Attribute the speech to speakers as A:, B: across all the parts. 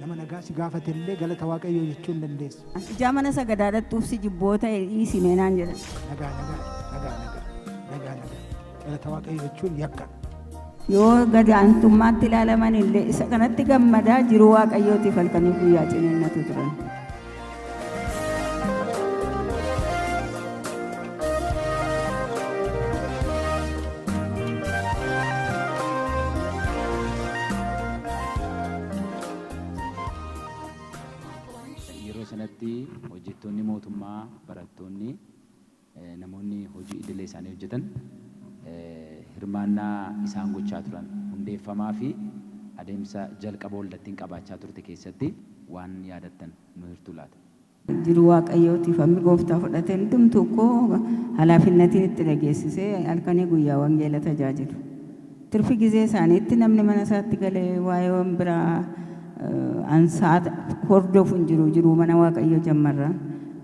A: nama nagaa si gaafatillee galata waaqayyoo jechuun dandeessu.
B: Jaamana sagadaadhattuuf si jibboota dhiisime naan jedhan.
A: Nagaa galata waaqayyoo jechuun yakka.
B: Yoo gadaantummaatti ilaalaman illee isa kanatti gammadaa jiruu waaqayyootiif halkanii guyyaa ciniinnatu turan.
C: Yeroo sanatti hojjettoonni mootummaa, barattoonni, namoonni hojii idilee isaanii hojjetan hirmaannaa isaan gochaa turan hundeeffamaa fi adeemsa jalqaba waldattiin qabaachaa turte keessatti waan yaadattan nu hirtuu laata.
B: Jiruu waaqayyootiif hammi gooftaa fudhatee hundumtuu koo halaafinnatiin itti dhageessisee halkanii guyyaa wangeela tajaajilu. Tirfi gizee isaaniitti namni mana isaatti galee waa'ee biraa ansaata hordofu hin jiru mana waaqayyoo jammarraan.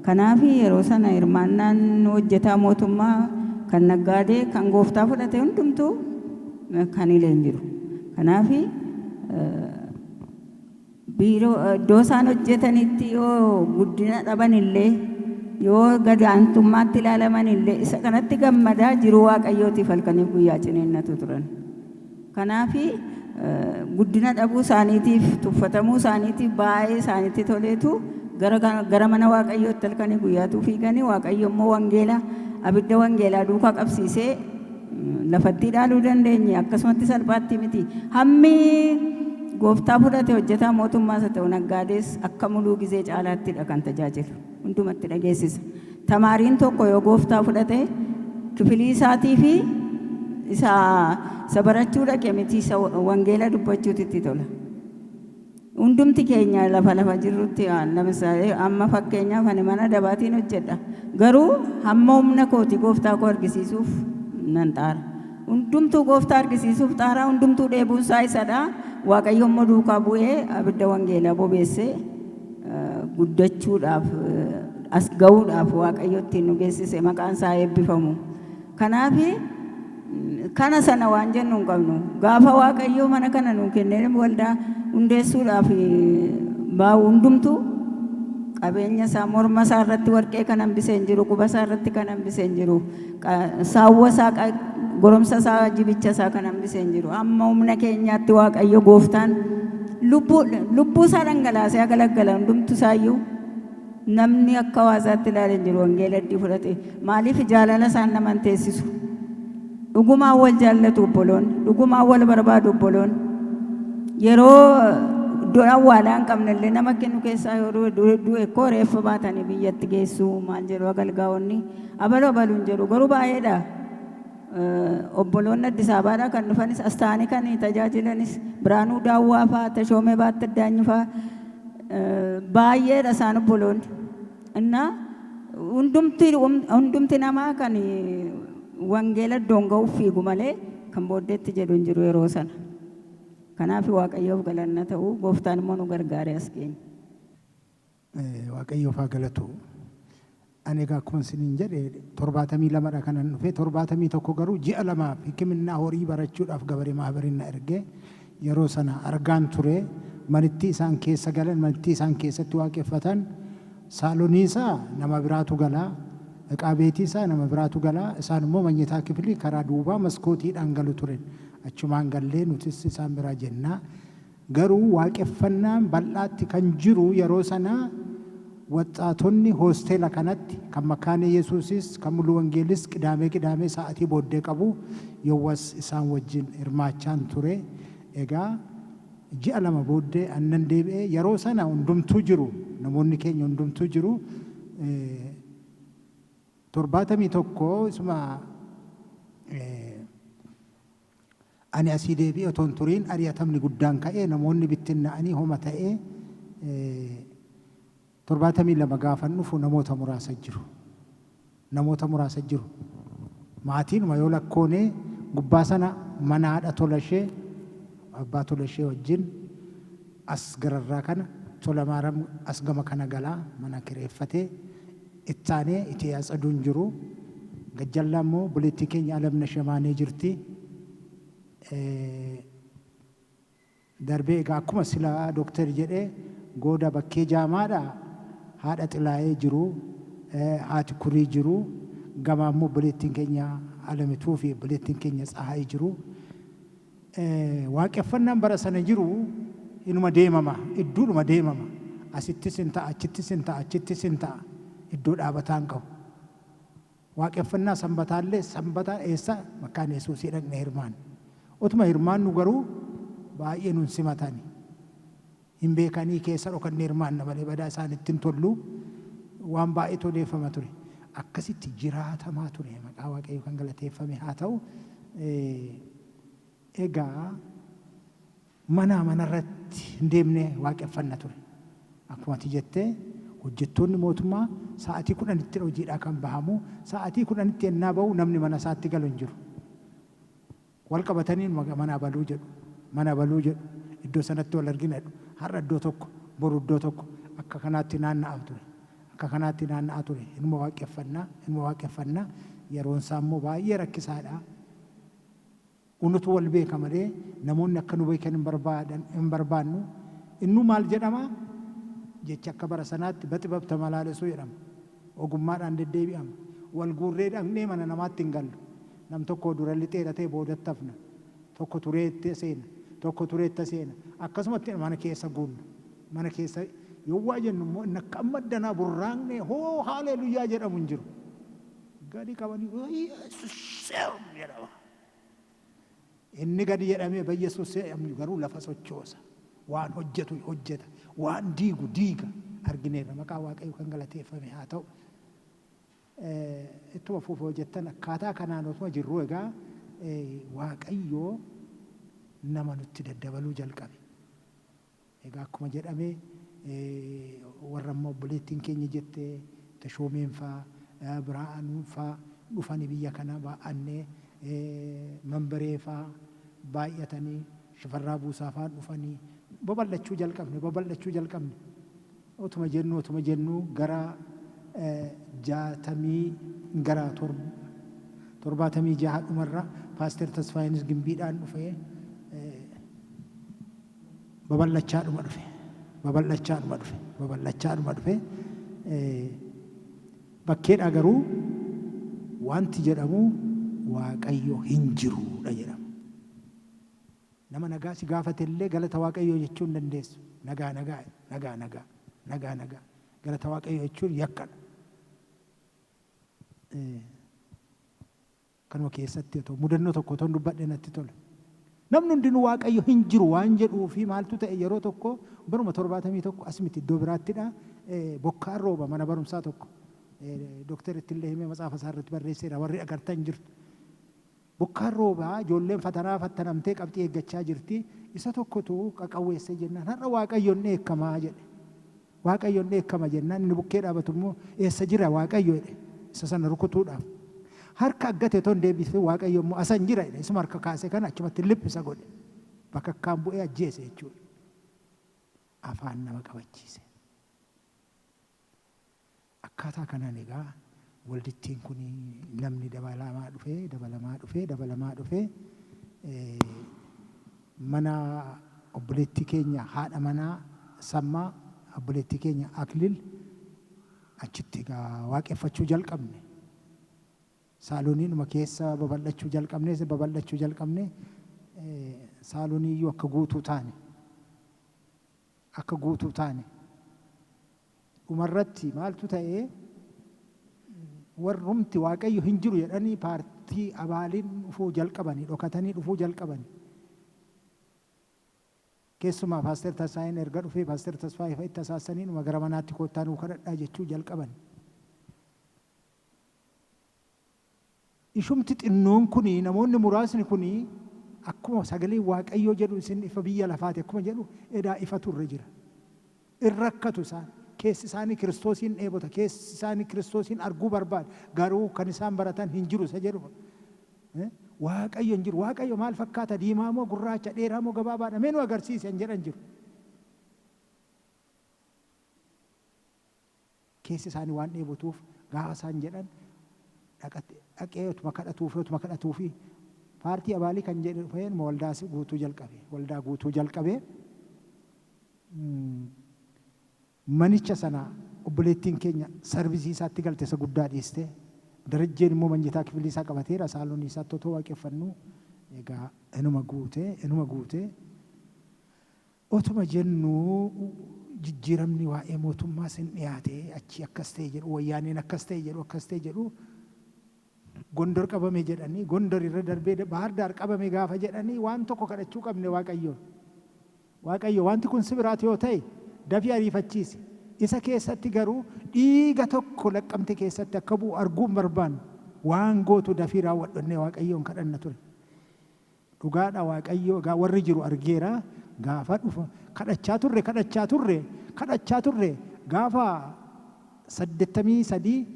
B: Kanaaf yeroo sana hirmaannaan hojjetaa mootummaa kan naggaadee kan gooftaa fudhate hundumtuu kan ilee hin jiru. Kanaaf biiroo iddoo isaan hojjetanitti yoo guddina dhaban illee yoo gadaantummaatti ilaalaman illee isa kanatti gammadaa jiruu waaqayyootiif halkanii guyyaa ciniinnatu turan. Kanaaf guddina dhabuu isaaniitiif tuffatamuu isaaniitiif baay'ee isaaniitti toleetu gara mana waaqayyootti halkanii guyyaatu fiiganii waaqayyo immoo wangeela abidda wangeelaa duukaa qabsiisee lafatti dhaaluu dandeenye akkasumatti salphaatti miti. Hammi gooftaa fudhate hojjetaa mootummaas haa ta'u naggaadees akka muluu gizee caalaattidha kan tajaajilu hundumatti dhageessisa. Tamaariin tokko yoo gooftaa fudhate kifilii isaatii fi isa barachuu dhaqe miti isa wangeela dubbachuutitti tola. Hundumti keenya lafa jirrutti amma fakkeenyaaf ani mana dabaatiin hojjedha. Garuu hamma humna kooti gooftaa koo argisiisuuf nan xaara. Hundumtuu gooftaa argisiisuuf xaara, hundumtuu dheebuun isaa isadha. Waaqayyo immoo duukaa bu'ee abidda wangeelaa bobeessee guddachuudhaaf as ga'uudhaaf waaqayyo ittiin nu geessise maqaan isaa eebbifamu. Kanaaf kana sana waan jennu hin qabnu. Gaafa waaqayyo mana kana nuu kennee waldaa hundeessuudhaaf baa'u hundumtuu qabeenya isaa morma isaa irratti warqee kan hambisee hin jiru, quba isaa irratti kan hambisee hin jiru, saawwa isaa goromsa isaa jibicha isaa kan hambisee hin jiru. Amma humna keenyaatti waaqayyo gooftaan lubbuu isaa dhangalaasee agalaggala hundumtu isaayyuu namni akka waasaatti ilaalee hin jiru wangeela iddii fudhate. Maaliif jaalala isaan naman teessisu? Dhugumaan wal jaallatu obboloonni, dhugumaan wal barbaadu obboloonni. Yeroo iddoo awwaalaa hin qabnellee nama kennu keessaa yeroo du'e koo reeffa baatanii biyyatti geessu maal jedhu agalgaa'onni abaluu hin jedhu garuu baay'eedha. Obboloonni Addis Ababaadhaa kan dhufanis as ta'anii kan tajaajilanis Biraanuu Daawwaa fa'aa Tashoomee Baatta Addaanyi fa'aa baay'eedha isaan obboloonni. Innaa hundumti namaa kan wangeela iddoon ga'uuf fiigu malee kan booddeetti jedhu hin jiru yeroo sana. Kanaaf waaqayyoof galanna ta'u gooftaan immoo nu gargaaree as keenya.
A: Waaqayyoof haa galatu. Ani egaa akkuma isiniin jedhe 72dha kanan dhufe 71 garuu ji'a lamaaf hikimnaa horii barachuudhaaf gabaree maabarinna ergee yeroo sana argaan ture manitti isaan keessa galan manitti isaan keessatti waaqeffatan saalonii isaa nama biraatu galaa eqaa beetii isaa nama biraatu galaa isaan immoo manyitaa kifilii karaa duubaa maskootiidhaan galu turen achumaan gallee nutis isaan biraa jennaa garuu waaqeffannaan bal'aatti kan jiru yeroo sana waxaatonni hoosteela kanatti kan makaane Yesuusis kan mulu wangeelis qidaamee sa'atii booddee qabu yowwas isaan wajjin hirmaachaan ture. Egaa ji'a lama booddee annan deebi'ee yeroo sana hundumtuu jiru namoonni keenya hundumtuu jiru 71 isuma ani asii deebi'ee otoo hin turiin ari'atamni guddaan ka'ee namoonni bittinna'anii homa ta'ee 72 gaafan dhufu namoota muraasa jiru. Maatiin yoo lakkoonee gubbaa sana mana haadha tolashee abbaa tolashee wajjin as gararraa kana tola maaram as gama kana galaa mana kireeffatee ittaanee itti yaasaduun jiru. Gajjallaa immoo buleettii keenya alamna shamaanee jirti. darbee egaa akkuma silaa dooktarri jedhee gooda bakkee jaamaadha haadha xilaa'ee jiru haati kurii jiru gamaa immoo obboleettiin keenya alamituu fi obboleettiin keenya tsahaayii jiru. Waaqeffannaan bara sana jiru inuma deemama idduudhuma deemama asittis hin ta'a achittis hin ta'a achittis hin ta'a iddoo dhaabataan qabu. Waaqeffannaa sanbataallee sanbata eessa makkaan Yesuusii dhaqne hirmaan. Otuma hirmaannu garuu baay'ee nun simatani. Hin beekanii keessa dhokannee hirmaanna malee badaa isaanitti hin tollu waan baay'ee odeeffama ture. Akkasitti jiraatamaa ture maqaa Waaqayyoo kan galateeffame haa ta'u. Egaa manarratti hin deemne waaqeffanna ture. Akkuma ati jettee hojjettoonni mootummaa sa'aatii 10tti hojiidhaa kan bahamu sa'aatii 10tti ennaa bahu namni mana isaatti galu hin jiru. Wal qabatanii mana baluu jedhu iddoo sanatti wal argina jedhu har'a iddoo tokko boru iddoo tokko akka kanaatti naanna'aa ture inuma waaqeffannaa yeroon isaa immoo baay'ee rakkisaadha. Unutu wal beeka malee namoonni akka nu beekan hin barbaannu innu maal jedhama jecha akka bara sanaatti baxibabta malaalesuu jedhama. Ogummaadhaan deddeebi'ama. Wal guurree dhaqnee mana namaatti hin gallu. Nam tokko dura lixee dhatee boodatti hafna. Tokko tureetti seena. Tokko tureetta seena. Akkasumatti mana keessa guunna. Mana keessa yoo waa jennu immoo inni akka amma danaa burraaqnee hoo haaleluyyaa jedhamu hin jiru. Gadi qabanii jedhama. Inni gadi jedhamee Yesuus garuu lafa sochoosa. Waan hojjetu hojjeta. Waan diigu diiga argineerra maqaa Waaqayyoo kan galateeffame haa ta'u. Ittuma fuufee hojjettan akkaataa kanaan otuma jirru egaa Waaqayyoo nama nutti daddabaluu jalqabe. Egaa akkuma jedhame warra amma obboleettiin keenya jettee Tashoomeen fa'aa Biraanuun fa'aa dhufanii biyya kana baa'annee Mambaree fa'aa baay'atanii Shifarraa Buusaa fa'aa dhufanii babal'achuu jalqabne. Otuma jennu gara 76 dhumarra Paaster Tasfaayinis Gimbiidhaan dhufee babal'achaa dhufe. Bakkeedhaa garuu wanti jedhamu Waaqayyo hin jiruudha jedhama. Nama nagaa si gaafate illee galata Waaqayyoo jechuu hin dandeessu. Nagaa. Galata Waaqayyoo jechuun yakkadha. Kanuma keessatti otoo mudannoo tokko otoo dubbadhe natti tola. Namni hundinuu Waaqayyo hin jiru waan jedhuu fi maaltu ta'e yeroo tokko baruma 71 as miti iddoo biraattidha. Bokkaan rooba mana barumsaa tokko. Dookteritti illee himee matsaafa isaa irratti barreesseera warri agartan jirtu. Bokkaan roobaa ijoolleen fatanaa fattanamtee qabxii eeggachaa jirti. Isa tokkotu qaqawweessee jennaan har'a Waaqayyoon eekkamaa jedhe. Waaqayyoon eekkama jennaan inni bukkee dhaabatu immoo eessa jira Waaqayyo jedhe. Isa sana rukutuudhaaf. Harka aggate ton deebisee Waaqayyo immoo asan jira jedhe. Isuma harka kaasee kana achumatti liphisa godhe. Bakka akkaan bu'ee ajjeese jechuudha. Afaan nama qabachiise. Akkaataa kanaan egaa waldittiin kun namni dabalamaa dhufee mana obboleettii keenya haadha manaa Sammaa obboleettii keenya Aklil achitti egaa waaqeffachuu jalqabne. Saalooniinuma keessa babal'achuu jalqabne saalooniiyyuu akka guutuu taane. Dhumarratti maaltu ta'ee warrumti Waaqayyo hin jiru jedhanii paartii abaaliin dhufuu jalqabanii dhokatanii dhufuu jalqabanii. Keessumaa Paaster Tasfaayin erga dhufee Paaster Tasfaayii fa'a itti asaasanii dhuma gara manaatti koottaa nuu kadhadhaa jechuu jalqaban. Ishumti xinnoon kuni namoonni muraasni kuni akkuma sagalee Waaqayyoo jedhu isin ifa biyya lafaati akkuma jedhu edaa ifatu irra jira. Irrakkatu isaan. Keessi isaanii Kiristoosiin dheebota. Keessi isaanii Kiristoosiin arguu barbaada. Garuu kan isaan baratan hin jiru isa jedhu. Waaqayyo hin jiru. Waaqayyo maal fakkaata? Diimaa moo gurraacha? Dheeraa moo gabaabaadha? Mee nu agarsiisi hin jedhan jiru. Keessi isaanii waan dheebotuuf gaafa isaan jedhan dhaqee otuma kadhatuufi paartii abaalii kan jedhu dhufeen waldaa guutuu jalqabe. Waldaa guutuu jalqabe. Manicha sana obboleettiin keenya sarvisii isaatti galte isa guddaa dhiiste. Darajjeen immoo manjitaa kifilii isaa qabateera. Saaloon isaa totoo waaqeffannu egaa inuma guute. Otuma jennu jijjiiramni waa'ee mootummaa sin dhiyaate achi akkas ta'e jedhu wayyaaneen akkas ta'e jedhu Gondor qabame jedhanii Gondor irra darbee Bahar Daar qabame gaafa jedhanii waan tokko kadhachuu qabne Waaqayyo wanti kun si biraati yoo ta'e dafii ariifachiisi. Isa keessatti garuu dhiiga tokko laqqamte keessatti akka bu'u arguun barbaannu waan gootu dafii raawwadhannee Waaqayyoon kadhanna ture. Dhugaadha Waaqayyo egaa warri jiru argeera. Gaafa dhufa kadhachaa turre gaafa 83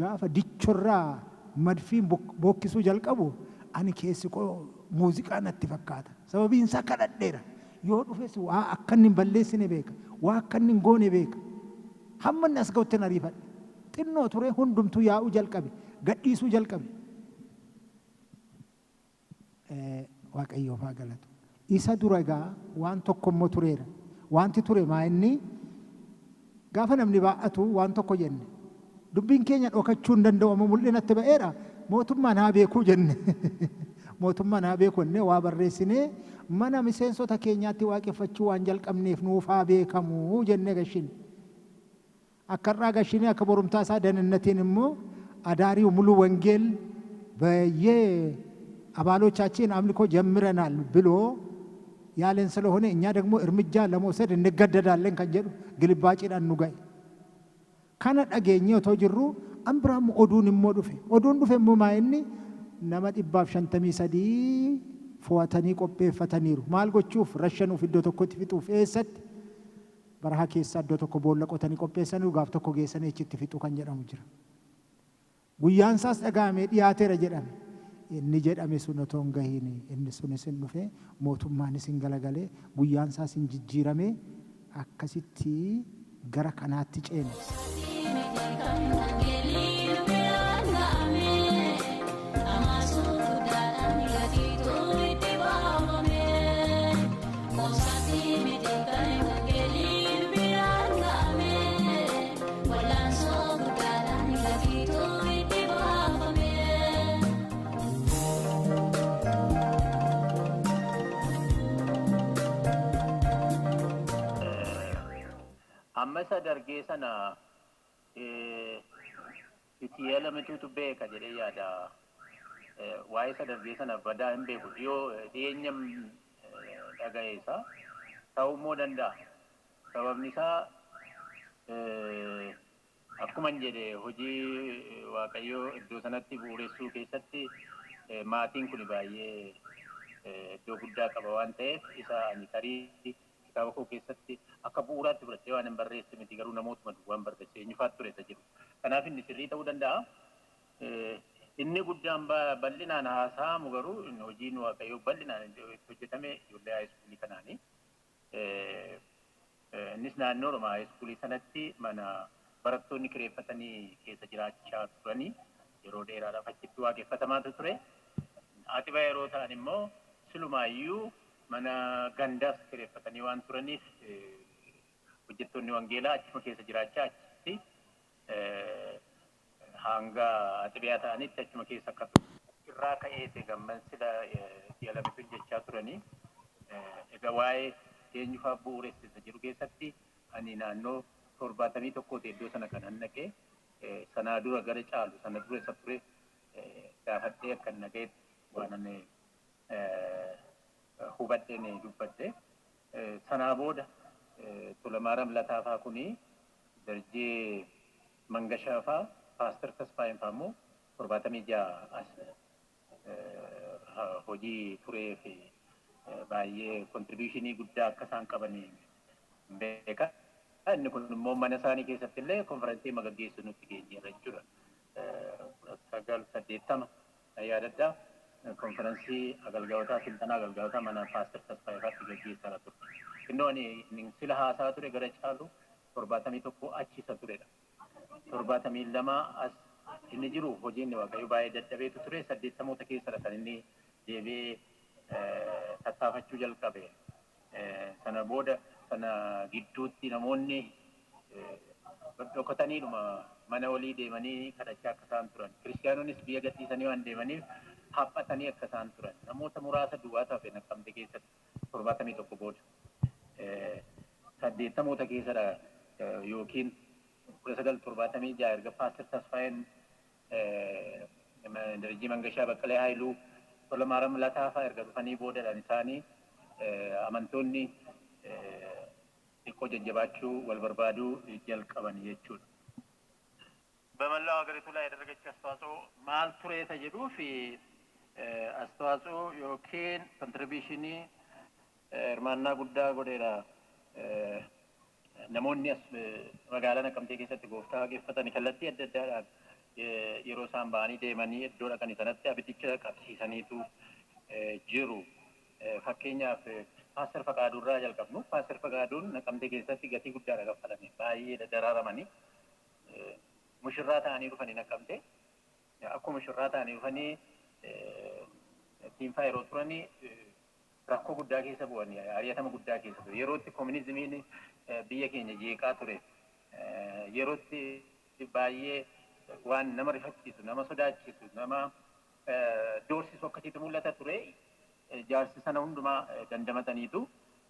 A: gaafa dichorraa madfiin bokkisuu jalqabu ani keessi muuziqaa natti fakkaata. Sababiin isaa kadhadheera. Yoo dhufes waa akka inni hin balleessine beeka. Waa akka inni hin goone beeka. Hamma inni as ga'utti ariifadhe. Xinnoo ture hundumtuu yaa'uu jalqabe. Gadhiisuu jalqabe. Waaqayyoof haa galatu. Isa dura egaa waan tokko immoo tureera. Wanti ture maa inni gaafa namni baay'atu waan tokko jenne. Dubbiin keenya dhokachuu hin danda'u amma mul'inatti ba'eera. Mootummaan haa beekuu jenne. Mootummaan haa beekuu jennee waa barreessinee mana miseensota keenyaatti waaqeffachuu waan jalqabneef nuuf haa beekamu jennee gashine. Akka irraa gashine akka borumtaa isaa danannatiin immoo adaariው ሙሉ ወንጌል አባሎቻችን አምልኮ ጀምረናል ብሎ ያለን ስለሆነ እኛ ደግሞ እርምጃ ለመውሰድ እንገደዳለን ከጀዱ ግልባጭን አንጋይ ካና ዳገኘው ተጅሩ አምብራም ኦዱን ዱፌ ሞማይኒ ነማ ዲባፍ ሸንተሚ ሰዲ ፎዋተኒ ቆጴፈተኒሩ ማልጎቹፍ ረሸኑ ፊዶ ተኮት ፊጡፍ ኤሰት በረሃ ኬሳ ዶ ተኮ ቦለቆተኒ ቆጴሰኑ ጋፍ ተኮ ጌሰነ እቺት ፊጡ ከንጀዳሙ ጅራ ጉያንሳስ ደጋሜ ዲያቴረ ጀዳሜ inni jedhame sun otoo hin gahiin inni sunis hin dhufe mootummaanis hin galagalee guyyaan isaas hin jijjiirame akkasitti gara kanaatti ceene.
D: amma isa dargee sana itti yeelamituutu beeka jedhee yaada. Waa'ee isa dargee sana badaa hin beeku yoo dhiyeenyam dhaga'eessa ta'uu immoo danda'a. Sababni isaa akkuma jedhe hojii Waaqayyoo iddoo sanatti bu'uuressuu keessatti maatiin kun baay'ee iddoo guddaa qaba waan ta'eef isa ani tarii kitaaba koo keessatti akka bu'uuraatti fudhatee waan hin barreesse miti garuu namootuma duwwaan barreesse eenyufaatti tureessa jiru. Kanaaf inni sirrii ta'uu danda'a. Inni guddaan bal'inaan haasa'amu garuu hojiin Waaqayyoo bal'inaan hojjetame ijoollee haayiskuulii kanaani. Innis naannoodhuma haayiskuulii sanatti mana barattoonni kireeffatanii keessa jiraachaa turanii yeroo dheeraadhaaf achitti waaqeffatamaa ture. Atiba yeroo ta'an immoo silumaayyuu mana gandaas kireeffatanii waan turaniif hojjettoonni wangeelaa achuma keessa jiraachaa achitti hanga atibiyaa ta'anitti achuma keessa akka irraa ka'eete gamman sila yaalamitu jechaa turanii. Egaa waa'ee eenyufaa bu'uuressisa jiru keessatti ani naannoo 71 iddoo sana kan naqee sanaa dura gara caalu sana dura isa ture gaafadhee akka naqeetti waan ani hubadheen dubbadhe. Sanaa booda Tulamaaram Lataafaa kuni darjee Mangashaafaa Paaster Tasfaayeen fa'ammoo 76 as hojii turee fi baay'ee kontribiishinii guddaa akka isaan qabanii beeka. Inni kun immoo mana isaanii keessatti illee konferensii magaggeessu nutti geenyeerra jechuudha. 1980 yaadaddaa konferensii agalgaa'otaa silxanaa agalgaa'otaa mana Paaster Tasfaayeefaatti gaggeessaa ture. Innoo ani sila haasaa ture gara caalu 71 achisa turedha. 72 as inni jiru hojiin Waaqayyo baay'ee dadhabeetu ture. 80 keessadha kan inni deebi'ee tattaafachuu jalqabe. Sana booda sana gidduutti namoonni dhokataniidhuma mana olii deemanii kadhachaa akka isaan turan. Kiristaanoonnis biyya gadhiisanii waan deemaniif haphatanii akka isaan turan. Namoota muraasa duwwaa tafe Naqqamtee keessatti 71 booda. 80moota keessadha yookiin 1976 erga Paaster Tasfaayeen Darajii Mangashaa Baqqalee Haayiluu Tolomaaram Lataafaa erga dhufanii boodadhaan isaanii amantoonni xiqqoo jajjabaachuu wal barbaaduu jalqaban jechuudha. በመላው ሀገሪቱ ላይ ያደረገችው አስተዋጽኦ ማል ቱሬ ተጀዱ ፊ አስተዋጽኦ ዮኪን ኮንትሪቢሽኒ እርማና ጉዳ ጎዴራ namoonni as magaalaa Naqqamtee keessatti gooftaa waaqeffatan kallattii adda addaadhaan yeroo isaan ba'anii deemanii iddoo dhaqanii sanatti abiddicha qabsiisaniitu jiru. Fakkeenyaaf Paaster Faqaaduu irraa jalqabnu. Paaster Faqaaduun Naqqamtee keessatti gatii guddaadha kaffalame. Baay'ee daraaramanii mushirraa ta'anii dhufanii Naqqamtee. Akkuma mushirraa ta'anii dhufanii tiinfaa yeroo turanii rakkoo guddaa keessa bu'anii ari'atama guddaa keessa ture. Yerootti koominizimiin biyya keenya jeeqaa ture. Yerootti baay'ee waan nama rifachiisu, nama sodaachisu, nama doorsisu akkasitti mul'ata ture. Jaarsi sana hundumaa dandamataniitu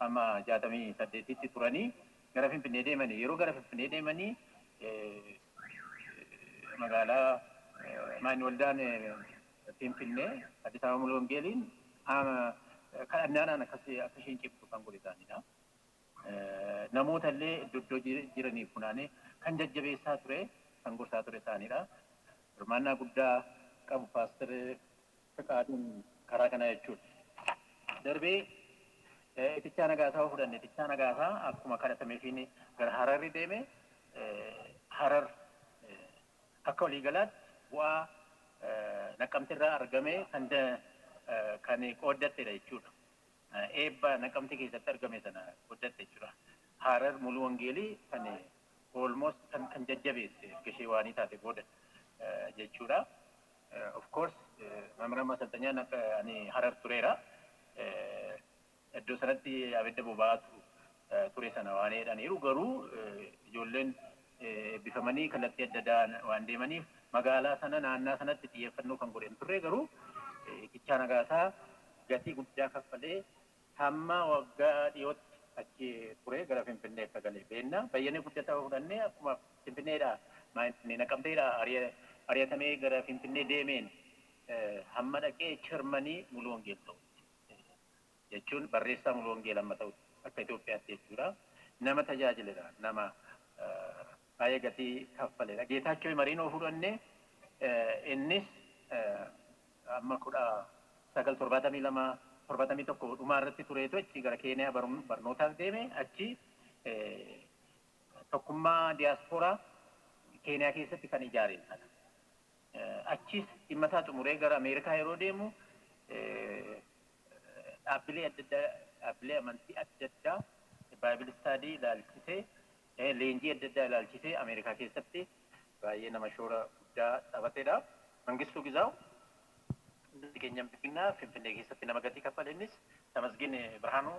D: amma 68tti turanii gara Finfinnee deemanii. Yeroo gara Finfinnee deemanii magaalaa maanni waldaan Finfinnee Addis Ababa Mulu Wangeeliin kadhannaadhaan akka isheen cimtu kan godhe isaaniidha. Namoota illee iddoo jiraniif funaanee kan jajjabeessaa ture, kan gorsaa ture isaaniidha. Hirmaannaa guddaa qabu Paaster Faqaaduun karaa kana jechuudha. Darbee Itichaa Nagaasaa fudhanne. Itichaa Nagaasaa akkuma kadhatameefiin gara Hararri deeme. Harar akka waliigalaatti bu'aa Naqqamtee irraa argame kan qooddattedha jechuudha. Eebba Naqqamtee keessatti argame sana qooddatte jechuudha. Harar Mulu Wangeelii kan almost kan jajjabeesse gashee waanii taate booda jechuudha. Of course mamra masaltanyaan ani Harar tureera. Iddoo sanatti abidda boba'aatu ture sana waan jedhaniiru garuu ijoolleen eebbifamanii kallattii adda addaan waan deemaniif magaalaa sana naannaa sanatti xiyyeeffannoo kan godhan turre garuu Itichaa Nagaasaa gatii guddaa kaffalee hamma waggaa dhiyootti achi ture gara Finfinnee akka galee beenna. Bayyanii guddataa fudhannee akkuma Finfinneedhaa Naqqamteedhaa ari'atamee gara Finfinnee deemeen hamma dhaqee Jarmanii Mulu Wangeel ta'u jechuun barreessaa Mulu Wangeel amma ta'u akka Itoophiyaatti jechuudha. Nama tajaajiledha. Nama baay'ee gatii kaffaledha. Geetaachoo Mariinoo fudhannee innis amma 1972 dhumaa irratti tureetu achi gara Keeniyaa barnootaaf deeme. Achi tokkummaa diyaaspooraa Keeniyaa keessatti kan ijaareen sana. Achis dhimma isaa xumuree gara Ameerikaa yeroo deemu dhaabbilee adda addaa dhaabbilee amantii adda addaa Baayibil istaadii ilaalchisee leenjii adda addaa ilaalchisee Ameerikaa keessatti baay'ee nama shoora guddaa taphatedha. Mangistuu Gizaaw keenya Finfinnee keessatti nama gatii kaffale innis Tamasgin Birhaanuu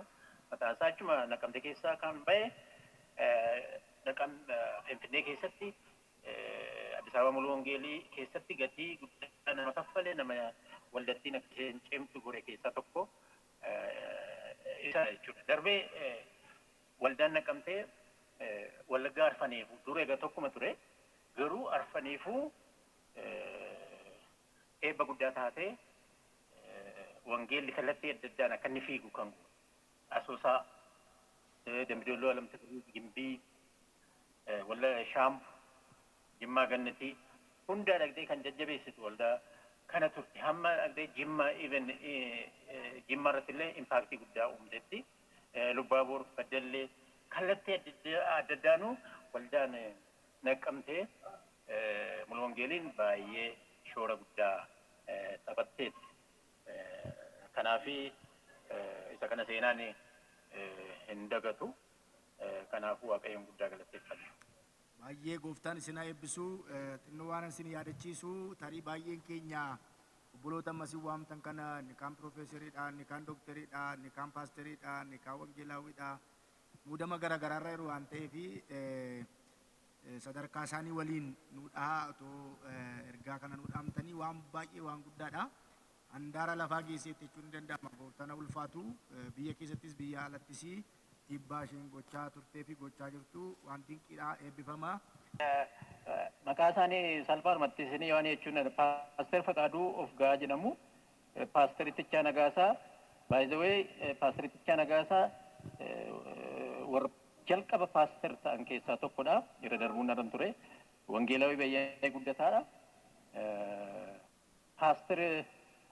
D: mataa isaa achuma Naqqamtee keessaa kan ba'e Finfinnee keessatti Addis Ababa Mulu Wangeelii keessatti gatii guddaa nama kaffale nama waldattiin akka isheen cimtu godhe keessaa tokko isa jechuudha. Darbee waldaan Naqqamtee Wallaggaa Arfaniifuu dur egaa tokkuma ture garuu Arfaniifuu eebba guddaa taatee wangeelli kallattii adda addaan akka inni fiigu kan Asoosaa, Dambidolloo, Alamtaquu, Gimbii, Walla Shaambu, Jimmaa Gannatii hundaa dhaqxee kan jajjabeessitu waldaa kana turte. Hamma dhaqxee Jimmaa even Jimmaa irratti illee impaaktii guddaa uumtetti. Lubbaaboor, Baddallee kallattii adda addaanuu waldaan Naqqamtee Mulu Wangeeliin baay'ee shoora guddaa taphatteetti. Kanaafi isa kana seenaan hin dagatu. Kanaafuu Waaqayyoon guddaa galateeffadha.
E: Baay'ee gooftaan isin haa eebbisu. Xinnoo waan isin yaadachiisu tarii baay'een keenya obboloota ammasii waamtan kana inni kaan piroofeesariidha, inni kaan dookteriidha, inni kaan paasteriidha, inni kaan wangeelaawwiidha. Muudama garaagaraarra yeroo waan ta'eef sadarkaa isaanii waliin nuudhaa otoo ergaa kana nuudhaamtanii waan baay'ee waan guddaadha. Handaara lafaa geesseetti jechuun ni danda'ama. Gooftaan ulfaatu biyya keessattis biyya alattis dhiibbaa isheen gochaa turtee fi gochaa jirtu waan dinqiidha, eebbifama.
D: Maqaa isaanii salphaadhumatti isin yoo jechuun paaster Faqaaduu of gahaa jedhamu. Paasterittichaa Nagaasaa by the way paasterittichaa Nagaasaa warra jalqaba paaster ta'an keessaa tokkodha. Yeroo darbuun naran ture. Wangeelaawii baay'ee guddataadha. Paaster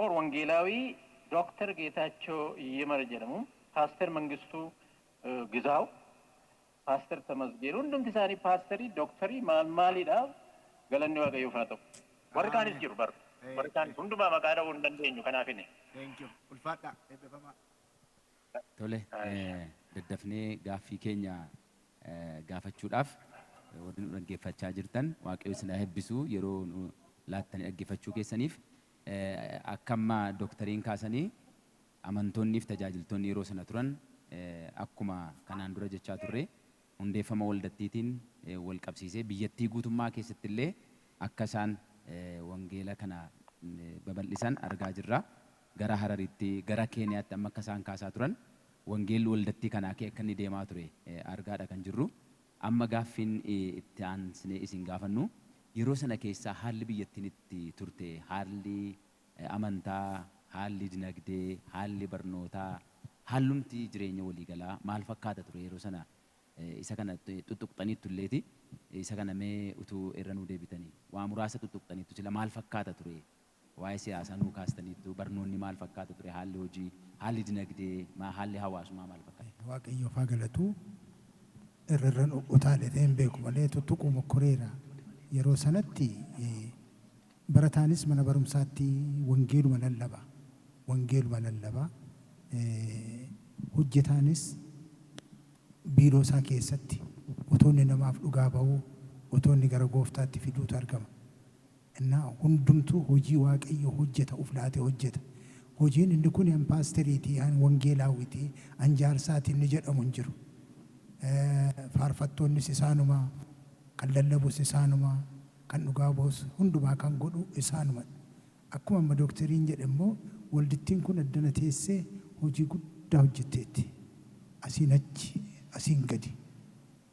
D: or wangeelaawii Dooktar Geetaachoo Yimar jedhamu. Paaster Mangistuu Gizaaw. Paaster Tamasgeen hundumti isaanii paasterii dooktarii maaliidha galanni waaqayyoof haa ta'u. Warri kaanis jiru bara. Warri kaanis hundumaa maqaa dha'uu hin dandeenyu kanaafini.
E: Thank you. Ulfaadha. Eebbifamaa.
C: Tole daddafnee gaaffii keenya gaafachuudhaaf warri nu dhaggeeffachaa jirtan waaqayyo isin haa eebbisu yeroo nu laattanii dhaggeeffachuu keessaniif akkamma dooktariin kaasanii amantoonniif tajaajiltoonni yeroo sana turan akkuma kanaan dura jechaa turre hundeeffama waldattiitiin wal qabsiisee biyyattii guutummaa keessatti illee akka isaan wangeela kana babal'isan argaa jirra. Gara Hararitti, gara Keeniyaatti amma akka isaan kaasaa turan wangeelli waldattii kanaa akka inni deemaa ture argaadha kan jirru. Amma gaaffiin itti aansinee isin gaafannu yeroo sana keessaa haalli biyyattiin itti turte, haalli amantaa, haalli dinagdee, haalli barnootaa, haalumti jireenya waliigalaa maal fakkaata ture yeroo sana isa kana tuttuqxaniittu illeeti isa kana mee utuu irra nuu deebitanii waa muraasa tuttuqxaniittu sila maal fakkaata ture waa'ee siyaasaa nuu kaastaniittu barnoonni maal fakkaata ture haalli hojii haalli dinagdee haalli hawaasummaa maal fakkaata.
A: Waaqayyoof haa galatu irrarran utaalee ta'een beeku malee tuttuquu mokkoreera yeroo sanatti barataanis mana barumsaatti wangeeluma lallaba hojjetaanis biiroo isaa keessatti otoonni namaaf dhugaa ba'uu otoonni gara gooftaatti fiduutu argama. Innaa hundumtuu hojii waaqayyo hojjeta uflaatee hojjeta. Hojiin inni kun an paasteriitii, an wangeelaawwitii, an jaarsaatii inni jedhamu hin jiru. Faarfattoonnis isaanuma, kan lallabus isaanuma, kan dhugaa ba'us hundumaa kan godhu isaanuma. Akkuma amma dookteriin jedhe immoo waldittiin kun addana teessee hojii guddaa hojjetteetti. Asiin achi, asiin gadi.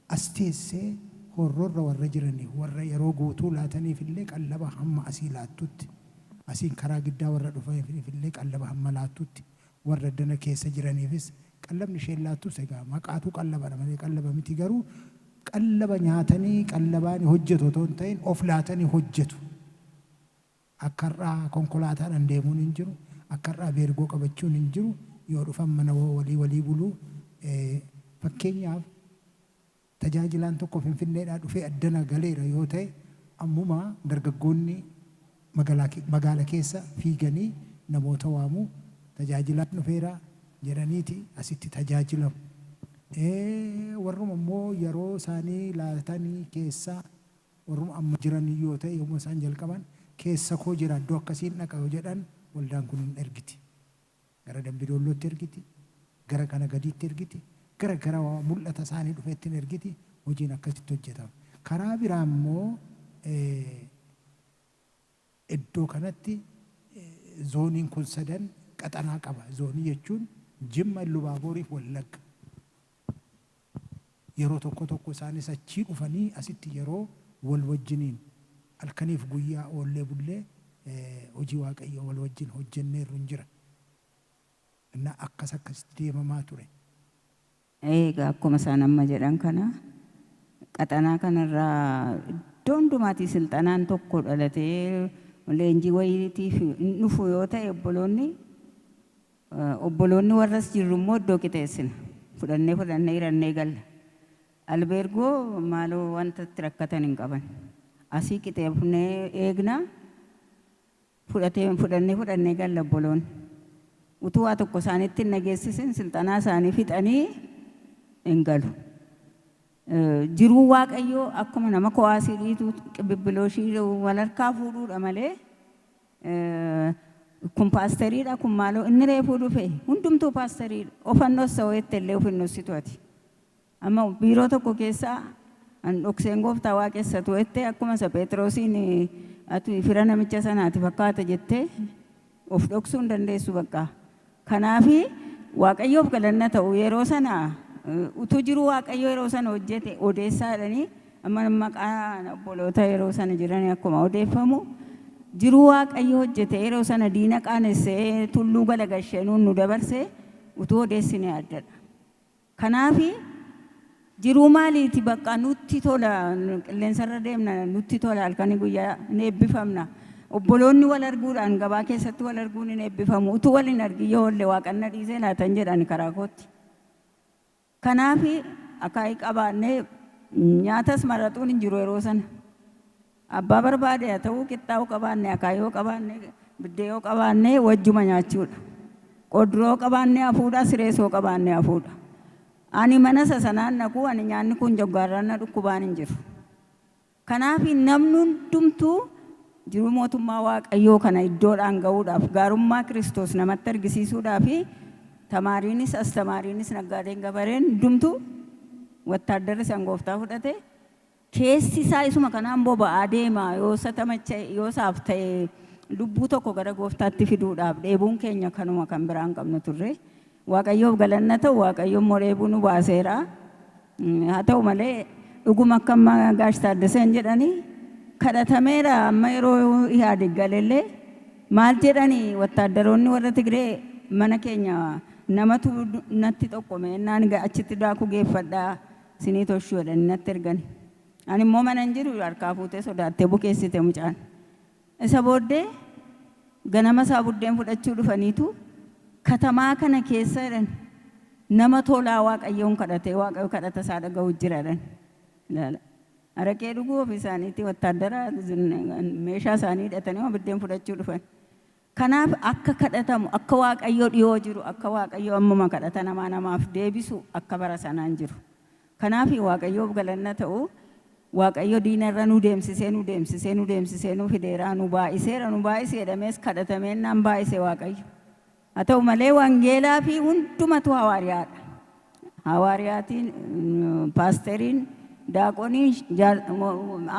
A: As teessee horrorra warra jiraniif warra yeroo guutuu laataniif illee qallaba hamma asii laattutti. Asiin karaa giddaa warra dhufaniif illee qallaba hamma laattutti. Warra addana keessa jiraniifis qallabni isheen laattus egaa maqaatu qallabadha malee qallaba miti garuu qallaba nyaatanii qallabaan hojjetu otoo hin ta'in of laatanii hojjetu. Akka irraa konkolaataadhaan deemuun hin jiru. Akka irraa beergoo qabachuun hin jiru. Yoo dhufan mana walii buluu fakkeenyaaf tajaajilaan tokko Finfinneedhaa dhufee addana galeera yoo ta'e ammuma dargaggoonni magaala keessa fiiganii namoota waamuu tajaajilaan dhufeera jedhaniiti asitti tajaajilamu. Warruma immoo yeroo isaanii laatanii keessaa warruma amma jiran yoo ta'e yommuu isaan jalqaban keessa koo jira iddoo akkasiin dhaqa yoo jedhan waldaan kun hin ergiti. Gara Dambidoollootti ergiti, gara kana gadiitti ergiti, gara mul'ata isaanii dhufeetti ergiti, hojiin akkasitti hojjetama. Karaa biraa immoo iddoo kanatti zooniin kun sadan qaxanaa qaba. Zoonii jechuun Jimma, Ilubaabooriif Wallagga. Yeroo tokko isaanis achii dhufanii asitti yeroo wal wajjiniin halkaniif guyyaa oollee bullee hojii waaqayyoo wal wajjin hojjenneerru hin jira. Innaa akkasitti deemamaa ture.
B: Egaa akkuma isaan amma jedhan kana qaxanaa kanarraa iddoo hundumaatii silxanaan tokko dhalatee leenjii wayiitiif dhufu yoo ta'e obboloonni warras jirru immoo iddoo qixeessina. Fudhannee hirannee galla. Albeergoo maaloo wanta itti rakkatan hin qaban. Asii qixeeffnee eegna fudhannee galla obboloonni. Utuu waa tokko isaanitti hin nageessisin silxanaa isaanii fixanii hin galu. Jiruu waaqayyoo akkuma nama ko'aasii dhiitu qibibbilooshii wal harkaa fuudhuudha malee kun paasteriidha kun maaloo inni reefuu dhufe hundumtuu paasteriidha ofannoos sa'oetti illee ofinnoositu ati amma biiroo tokko keessaa an dhokseen gooftaa waaqessatu ette akkuma isa Phexrosiin ati fira namicha sanaati fakkaata jettee of dhoksuu hin dandeessu bakka kanaafi waaqayyoof galanna ta'u yeroo sana utuu jiru waaqayyo yeroo sana hojjete odeessaadhanii amma maqaa obboloota yeroo sana jiran akkuma odeeffamu jiru waaqayyo hojjete yeroo sana diina qaanessee tulluu galagasheenuun nu dabarsee utuu odeessine addadha kanaafi jiruu maaliiti bakka nutti tola qilleensarra deemna nutti tola halkanii guyyaa ni eebbifamna obboloonni wal arguudhaan gabaa keessatti wal arguun ni eebbifamu utuu wal hin argin yoo illee waaqanna dhiisee laatan jedhani karaa kootti kanaafi akaayii qabaannee nyaatas maraxuun hin jiru yeroo sana abbaa barbaade haa ta'uu qixxaa'uu qabaannee akaayoo qabaannee biddeeyoo qabaannee wajjuma nyaachuudha qoduroo qabaannee hafuudha sireesoo qabaannee hafuudha ani mana sanaan naquu ani nyaanni kun joggaarraan na dhukkubaan hin jiru kanaafi namni hundumtuu jiruu mootummaa waaqayyoo kana iddoodhaan ga'uudhaaf gaarummaa Kiristoos namatti argisiisuudhaaf tamaariinis astamaariinis naggaadeen gabareen hundumtuu wattaaddarri san gooftaa fudhate keessi isaa isuma kanaan boba'aa deema yoo satamacha yoo saaf ta'e lubbuu tokko gara gooftaatti fiduudhaaf dheebuun keenya kanuma kan biraan qabnu turre waaqayyoof galanna ta'u waaqayyoon moreebuu nu baaseera haa ta'u malee dhuguma akka amma Gaash Taaddaseen jedhanii kadhatameera amma yeroo Ihaadig galellee maal jedhanii wattaaddaroonni warra Tigree mana keenya namatu natti tokkome naan achitti daakuu geeffadhaa sinii toshuu jedhanii natti ergani ani immoo mana hin jiru harkaa fuutee sodaattee bukeessite mucaan isa booddee ganama isaa buddeen fudhachuu dhufaniitu katamaa kana keessa jedhan nama tolaa waaqayyoon kadhatee waaqayyo kadhata isaa dhaga'u jiraadhan ilaala araqee dhuguu ofii isaaniitti wattaaddara meeshaa isaanii hidhatanii buddeen fudhachuu dhufan kanaaf akka kadhatamu akka waaqayyo dhiyoo jiru akka waaqayyo ammuma kadhata namaa namaaf deebisu akka bara sanaan jiru kanaaf waaqayyoof galanna ta'u waaqayyo diinarra nu deemsisee nu fideeraa nu baay'isee jedhamees kadhatameen naan baay'ise waaqayyo haa ta'u malee wangeelaa fi hundumatu hawaariyaadha hawaariyaatiin paasteriin daaqonii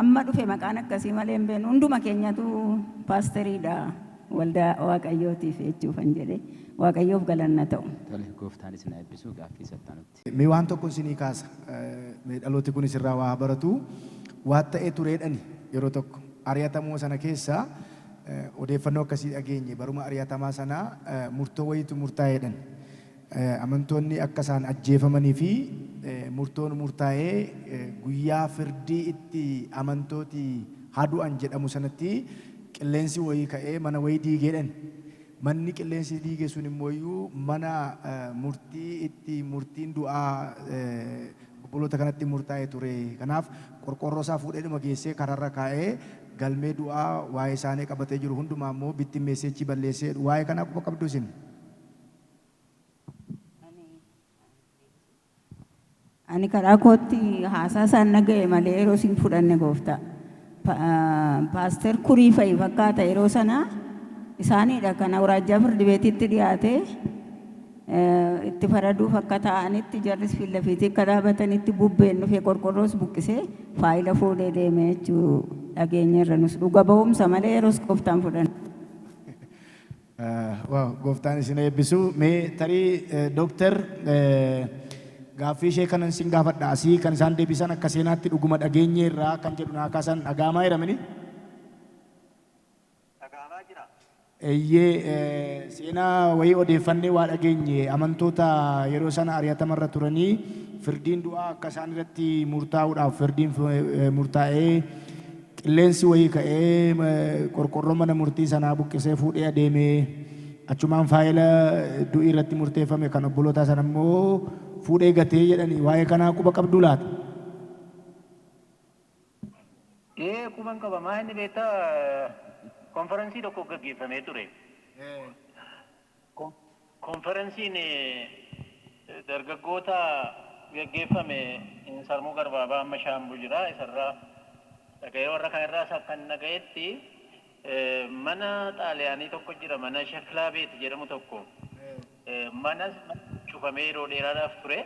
B: amma dhufe maqaan akkasii malee hin beeknu hunduma keenyatu paasteriidha waldaa waaqayyootiif jechuufan jedhe waaqayyoof galanna ta'u.
C: Tole gooftaanis na eebbisuu gaaffii sattaanutti.
E: Mee waan tokko isinii kaasa. Mee dhalooti kun isirraa waa baratu waan ta'ee tureedhani yeroo tokko ari'atamoo sana keessa odeeffannoo akkasii dhageenye baruma ari'atamaa sana murtoo wayiitu murtaa'eedhan. Amantoonni akka isaan ajjeefamanii fi murtoon murtaa'ee guyyaa firdii itti amantooti hadu'an jedhamu sanatti qilleensi wayii ka'ee mana wayii diigeedhan. Manni qilleensi diige sun immoo mana murtii itti murtiin du'aa obboloota kanatti murtaa'ee ture. Kanaaf qorqorroo isaa fuudhee dhuma geessee kararra kaa'ee galmee du'aa waa'ee isaanii qabatee jiru hundumaa immoo bittimmeessee achi balleessee waa'ee kanaa quba qabdu isin.
B: Ani karaa kootti haasaa isaan naga'e malee yeroo isin fudhanne gooftaa. Paaster Kurii fa'i fakkaata yeroo sanaa isaaniidha kan awraajjaa firdi beetitti dhiyaate itti faraduuf akka ta'anitti jarris fiillafiitii akka dhaabatanitti bubbeen dhufee qorqorroos buqqisee faayila fuudhee deemee jechuu dhageenya irra nus dhuga ba'umsa malee yeroos gooftaan fudhan.
E: Gooftaan isin eebbisu mee tarii dooktar gaaffii ishee kanan sin gaafadha asii kan isaan deebisan akka seenaatti dhuguma dhageenye irraa kan jedhu naa kaasan dhagaamaa jedhamani. Eeyyee seenaa wayii odeeffannee waa dhageenye amantoota yeroo sana ari'atamarra turanii firdiin du'aa akka isaan irratti murtaa'uudhaaf firdiin murtaa'ee qilleensi wayii ka'ee qorqorroo mana murtii sanaa buqqisee fuudhee adeemee achumaan faayila du'ii irratti murteeffame kan obboloota sana immoo fuudhee gatee jedhanii waa'ee kanaa quba qabdu laata?
D: Quban qaba maa inni beektaa konferensii tokko gaggeeffamee ture. Konferensiin dargaggoota gaggeeffame Sarmuu Garbaabaa amma Shaambuu jira isarraa dhaga'ee warra kanarraa kan dhaga'etti mana xaaliyaanii tokko jira, mana shaklaa beeti jedhamu tokko. Mana cufamee yeroo dheeraadhaaf ture.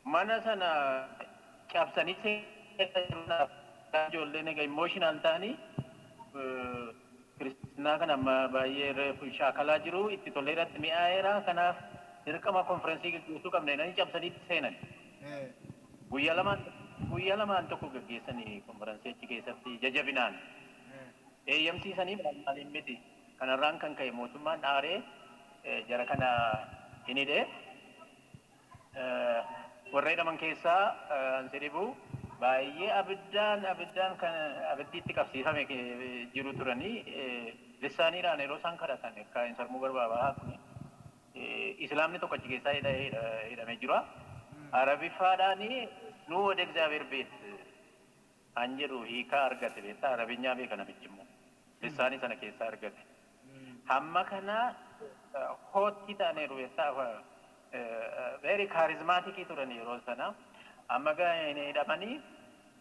D: Mana sana cabsanii seenaa ijoolleen egaa imooshinaal ta'anii kiristinnaa kana amma baay'ee shaakalaa jiru itti tollee irratti mi'aayeera. Kanaaf dirqama konferensii gaggeessuu qabna jedhanii cabsanii itti seenan. Guyyaa lamaan tokko gaggeessanii konferensii achi keessatti jajabinaan eeyyamsiisanii maaliin miti. Kanarraan kan ka'e mootummaan dhaaree jara kana hin hidhee warra hidhaman keessaa ansi dhibu baay'ee abiddaan kan abiddiitti qabsiifame jiru turanii lissaaniidhaan yeroo isaan kadhatan akka hin sarmuu barbaabaa kun islaamni tokko achi keessaa hidhamee jira. Arabiffaadhaani nu wada እግዚአብሔር ቤት an jedhu hiikaa argate beektaa arabinyaa beeka namichi immoo lissaanii sana keessaa argate. Hamma kana hootti ta'aniiru beektaa very charismatic turanii yeroo sana. Amma gaa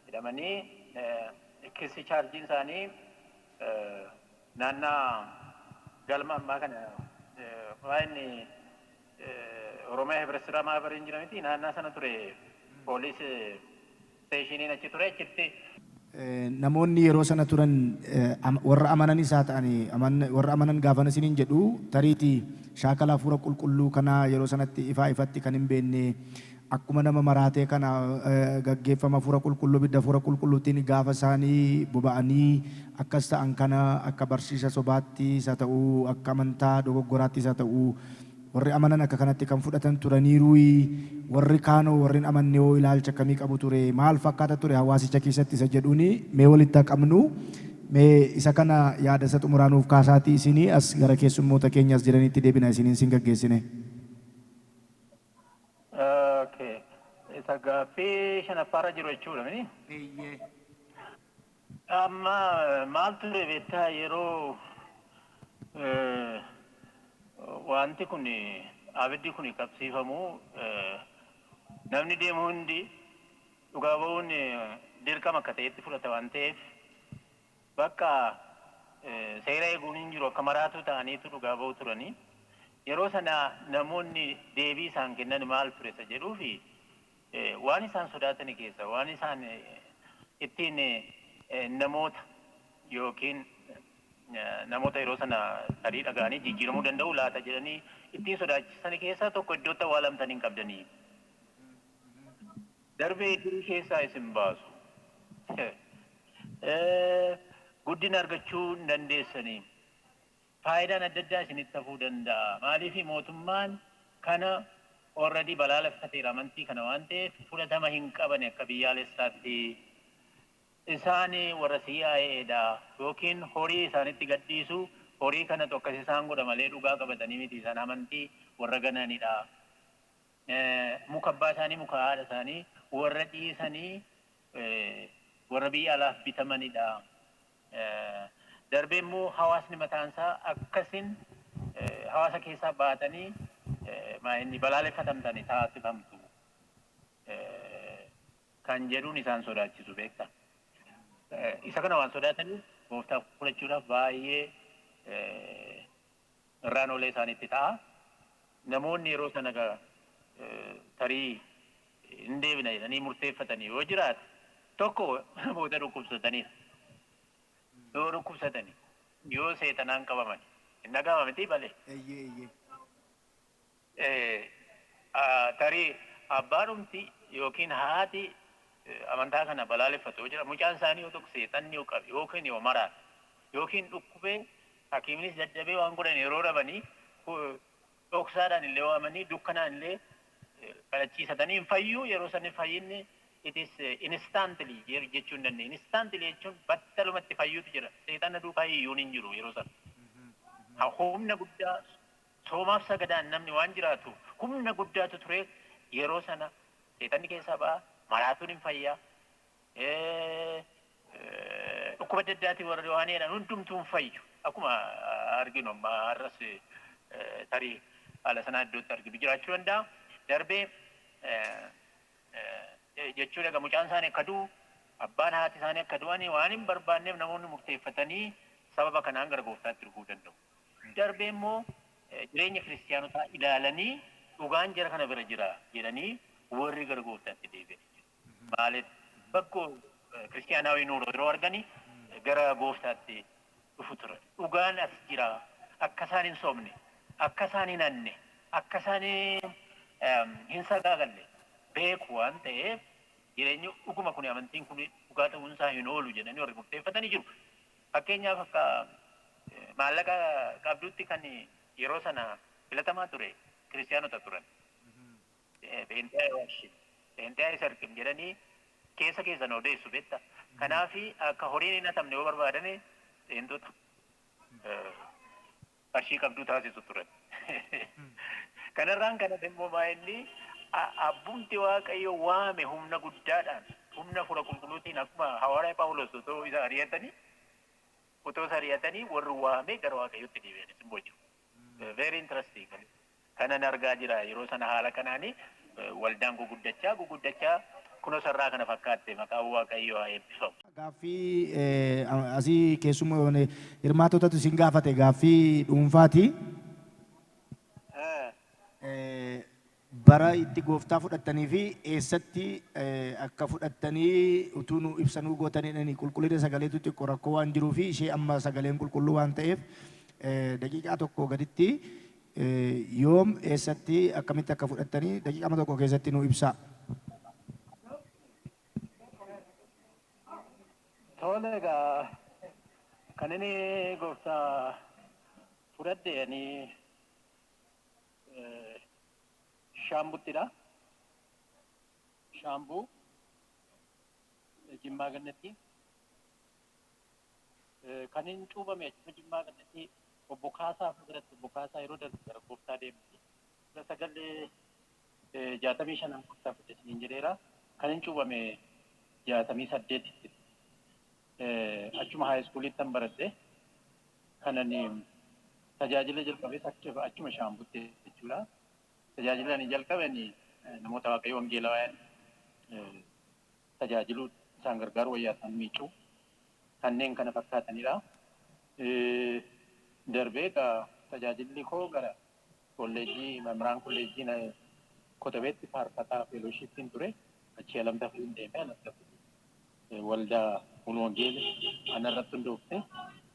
D: hidhamanii kissi chaarjiin isaanii naannaa galma ammaa kana waa'inni Oromiyaa Hibret Siraa Maabariin jedhamti naannaa sana ture poolis steeshiniin achi ture achitti.
E: Namoonni yeroo sana turan warra amananis haa ta'anii warra amanan gaafana isiniin jedhu tariitii shaakala hafuura qulqulluu kana yeroo sanatti ifatti kan hin beekne akkuma nama maraatee kana gaggeeffama hafuura qulqulluu bidda hafuura qulqulluutiin gaafa isaanii boba'anii akkas ta'an kana akka barsiisa sobaattis haa ta'uu akka amantaa dogoggoraattis haa ta'uu warri amanan akka kanatti kan fudhatan turaniiru. Warri kaanoo warri amanne hoo ilaalcha akkamii qabu ture maal fakkaata ture hawaasicha keessatti isa jedhuuni mee walitti qabnu mee isa kana yaada isa xumuraanuuf kaasaatii isinii as gara keessummoota keenyas jedhanitti deebina isiniin sin gaggeessine.
D: Isa gaaffii shanaffaarra jiru jechuudha mini. Amma maal ture beektaa yeroo wanti kun abiddi kun qabsiifamu namni deemu hundi dhugaa ba'uun dirqama akka ta'etti fudhata waan ta'eef bakka seera eeguun hin jiru akka maraatuu ta'aniitu dhugaa ba'u turanii. Yeroo sana namoonni deebii isaan kennan maal ture isa jedhuu fi waan isaan sodaatan keessa waan isaan ittiin namoota yookiin namoota yeroo sana tarii dhaga'anii jijjiiramuu danda'u laata jedhanii ittiin sodaachisan keessaa tokko iddootti awwaalamtanii hin qabdanii. Darbee iddoo keessaa isin baasu. Guddina argachuu hin dandeessanii. Faayidaan adda addaa isinitti hafuu danda'a. Maaliif mootummaan kana already balaaleffateera amantii kana waan ta'eef fudhatama hin qaban akka biyyaalessaatti. Isaan warra CIA'dha yookiin horii isaanitti gadhiisu horii kana tokkos isaan godha malee dhugaa qabatanii miti isaan amantii warra gananidha. Muka abbaa isaanii muka haadha isaanii warra dhiisanii warra biyya alaaf bitamanidha. Darbee immoo hawaasni mataansaa akkasin hawaasa keessaa baatanii inni balaaleffatamtanii taasifamtu kan jedhuun isaan sodaachisu beekta. Isa kana waan sodaataniif gooftaaf fudhachuudhaaf baay'ee irraan olee isaanitti ta'a. Namoonni yeroo sana tarii hin deebina jedhanii murteeffatanii yoo jiraate tokko namoota dhukkubsataniif yoo dhukkubsatanii yoo seetanaan qabaman hin dhaga'ama miti balee. Tarii abbaadhumti yookiin haati amantaa kana balaaleffatu jira mucaan isaanii yoo tokko seetanni yoo qabe yookiin yoo maraate yookiin dhukkubee hakiimnis jajjabee waan godhan yeroo dhabanii dhoksaadhaan illee waamanii dukkanaan illee kadhachiisatanii hin fayyuu yeroo sanni fayyinni it is instantly jechuu hin dandeenye. Instantly jechuun battalumatti fayyuutu jira. Seetanna duukaa hiyyuun hin jiru yeroo sana. Humna guddaa soomaaf sagadaan namni waan jiraatu humna guddaatu ture yeroo sana seetanni keessaa ba'a. Maraatuun hin fayyaa. Dhukkuba adda addaatiin warra waan jedhan hundumtuu hin fayyu. Akkuma arginu amma har'as tarii haala sanaa iddootti argitu jiraachuu danda'a. Darbee jechuun egaa mucaan isaanii akka du'u abbaan haati isaanii akka du'anii waan hin barbaanneef namoonni murteeffatanii sababa kanaan gara gooftaatti dhufuu danda'u. Darbee immoo jireenya kiristaanotaa ilaalanii dhugaan jara kana bira jira jedhanii warri gara gooftaatti deebi'an. Maaliif bakkoo kiristaanaawii nuuroo yeroo arganii gara gooftaatti dhufu ture. Dhugaan as jira akka isaan hin sobne, akka isaan hin hanne, akka isaan hin sagaagalle beeku waan ta'eef jireenyi dhuguma kun amantiin kun dhugaa ta'uun isaa hin oolu jedhanii warri murteeffatanii jiru. Fakkeenyaaf akka maallaqa qabduutti kan yeroo sana filatamaa ture kiristaanota turan. Beentaa isa argin jedhanii keessa odeessu beekta. Kanaaf akka horiin hin hatamne yoo barbaadame seentota qarshii qabduu taasisu turan. Kanarraan kanas immoo baay'inni abbumti Waaqayyo waame humna guddaadhaan humna fura qulqulluutiin akkuma Hawaaraa Phaawulos otoo isa ari'atanii warri waame gara Waaqayyotti deebi'anis immoo jiru. Very interesting. Kanan argaa jira yeroo sana haala kanaanii waldaan guguddachaa kunoo sarraa kana fakkaatte maqaan Waaqayyoo haa eebbifamu.
E: Gaaffii asii keessumaa hirmaatotatu isin gaafate gaaffii dhuunfaati. Bara itti gooftaa fudhattanii fi eessatti akka fudhattanii utuu nu ibsanuu gootanii qulqullina sagaleetu xiqqoo rakkoo waan jiruu fi ishee amma sagaleen qulqulluu waan ta'eef daqiiqaa tokko gaditti yoom eessatti akkamitti akka fudhattanii daqiiqaa tokko keessatti nu ibsaa.
D: Tole egaa kan inni gooftaa fudhadhe ani Shaambuttidha. Shaambuu Jimmaa Gannatti. Kan inni cuubame achuma Jimmaa Gannatti obbo Kaasaa fuulduratti obbo Kaasaa yeroo darbu gara gooftaa deemti. 1965 gooftaa fudhatanii jedheera. Kan inni cuubame 68. Achuma haayiskuulitti kan baradhe. Kan inni tajaajila jalqabees achuma Shaambutti jechuudha. Tajaajila ni jalqabanii namoota Waaqayyo wangeelaa tajaajiluu isaan gargaaru wayyaa isaan miicuu kanneen kana fakkaatanidha. Darbee tajaajilli koo gara kolleejjii Mamiraan kolleejjii Kotabeetti faarfataa feelooshippiin ture achii alamta fuudhin deemee alamta waldaa kun wangeela anarratti hundoofte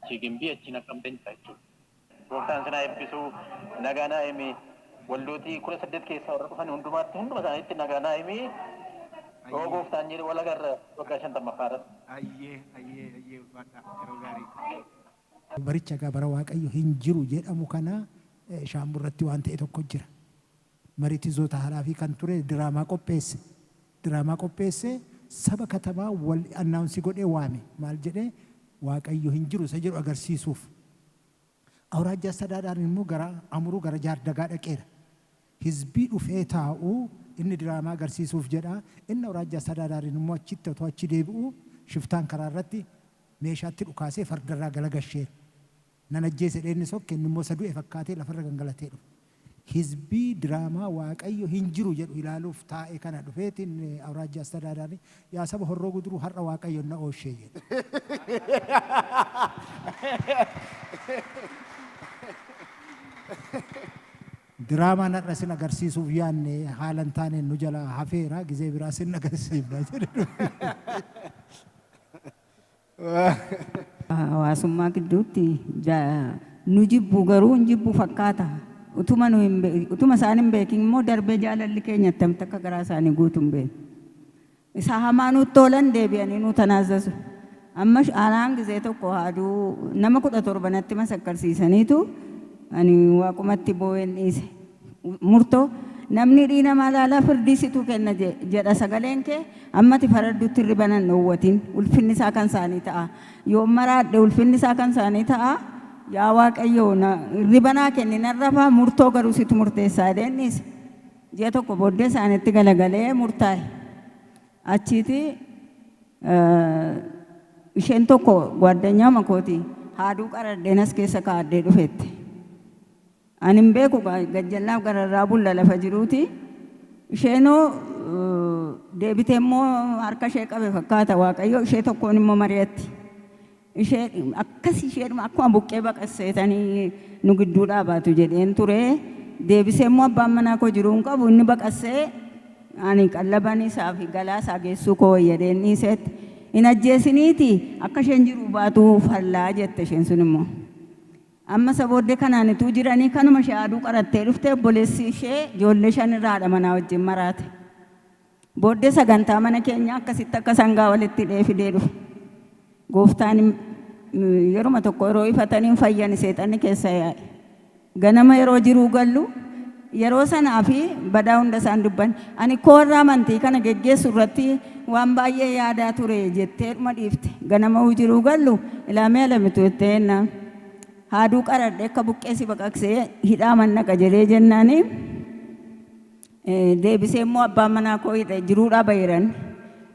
D: Chigimbii achiin Naqqamtee jira jechuudha. Gooftaan sinaa eebbisuu nagaa naa himi waldootii 18 keessaa warra dhufan hunduma isaaniitti nagaa naa himi yoo gooftaan jedhe wal agarra waggaa 50 irratti.
E: Ayyee ulfaadha yeroo gaarii.
A: Baricha egaa bara Waaqayyo hin jiru jedhamu kana Shaamburratti waan ta'e tokko jira. Maritizoota haaraa fi kan ture diraamaa qopheesse saba katamaa wal annaawunsi godhee waame maal jedhee Waaqayyo hin jiru isa jedhu agarsiisuuf. Awraajjaa Sadaadhaan immoo gara Amuruu gara Jaardagaa dhaqeera. Hizbii dhufee taa'uu inni diraamaa agarsiisuuf jedha. Inni Awraajjaa Sadaadhaan immoo achitti otoo achi deebi'u shiftaan karaa irratti meeshaatti dhukaasee fardarraa galagasheera. Nan ajjeese dheenni sokke inni immoo sadu'e fakkaatee lafarra gangalatee dhufe. Hizbii diraamaa Waaqayyo hin jiru jedhu ilaaluuf taa'e kana dhufeetiin Awraajjaa Sadaadhaan yaa saba Horroo Guduruu har'a Waaqayyo na ooshee jedhe. Diraamaa narra sin agarsiisuuf yaanne haalan taaneen nu jala hafeera gizee biraa sin agarsiifna jedhu.
B: Hawaasummaa gidduutti nu jibbu garuu hin jibbu fakkaata. Utuma isaan hin beekin immoo darbee jaalalli keenya attamitti akka garaa isaanii guutu hin beeku. Isa hamaa nutti toolan deebi'anii nu tanaazazu. Amma aanaan gizee tokko haaduu nama 17 natti masakkarsiisaniitu ani waaqumatti boo'een dhiise. Murtoo namni dhiina malaalaa firdiisitu kenna jedha sagaleen kee ammati faradduutti ribanan dhoowwatiin ulfinni isaa kan isaanii ta'a. Yoo maraadhe ulfinni isaa kan isaanii ta'a. Yaa Waaqayyo ribanaa kenni narrafaa murtoo garuu situ murteessaa deemnis. Ji'a tokko booddee isaanitti galagalee murtaa'e. Achiiti isheen tokko gwaaddanyaa makooti haaduu qaradheen as keessa kaa'addee dhufeette. Ani hin beeku gajjallaaf gararraa bulla lafa jiruuti. Isheenoo deebitee immoo harka ishee qabe fakkaata Waaqayyo ishee tokkoon immoo mari'atti. ishee akkas isheedhuma akkuma buqqee baqasseetanii nu gidduu dhaabaatu jedheen ture. Deebisee immoo abbaan manaa koo jiruu hin qabu inni baqassee ani qallaban isaa fi galaa isaa geessuu koo jedheen dhiiseetti hin ajjeesiniiti akka isheen jiruu baatu fallaa jette isheen sun immoo. Amma sabooddee kanaanituu jiranii kanuma ishee aduu qarattee dhuftee obboleessi ishee ijoollee shan irraadha manaa wajjin maraate. Booddee sagantaa mana keenya akkasitti akka sangaa walitti hidhee fidee dhufe. Gooftaan yeruma tokko yeroo ifatanii fayyan seexanni keessa yaa'e. Ganama yeroo jiruu gallu yeroo sanaa fi badaa hunda isaan dubban ani koorraa amantii kana geggeessu irratti waan baay'ee yaadaa ture jettee dhuma dhiifte. Ganama jiruu gallu ilaamee alamitu jettee jennaan. Haaduu qaradhe akka buqqeessi baqaqsee hidhaa mannaqa jedhee jennaanii deebisee immoo abbaan manaa koo hidhe jiruudhaa bahiran.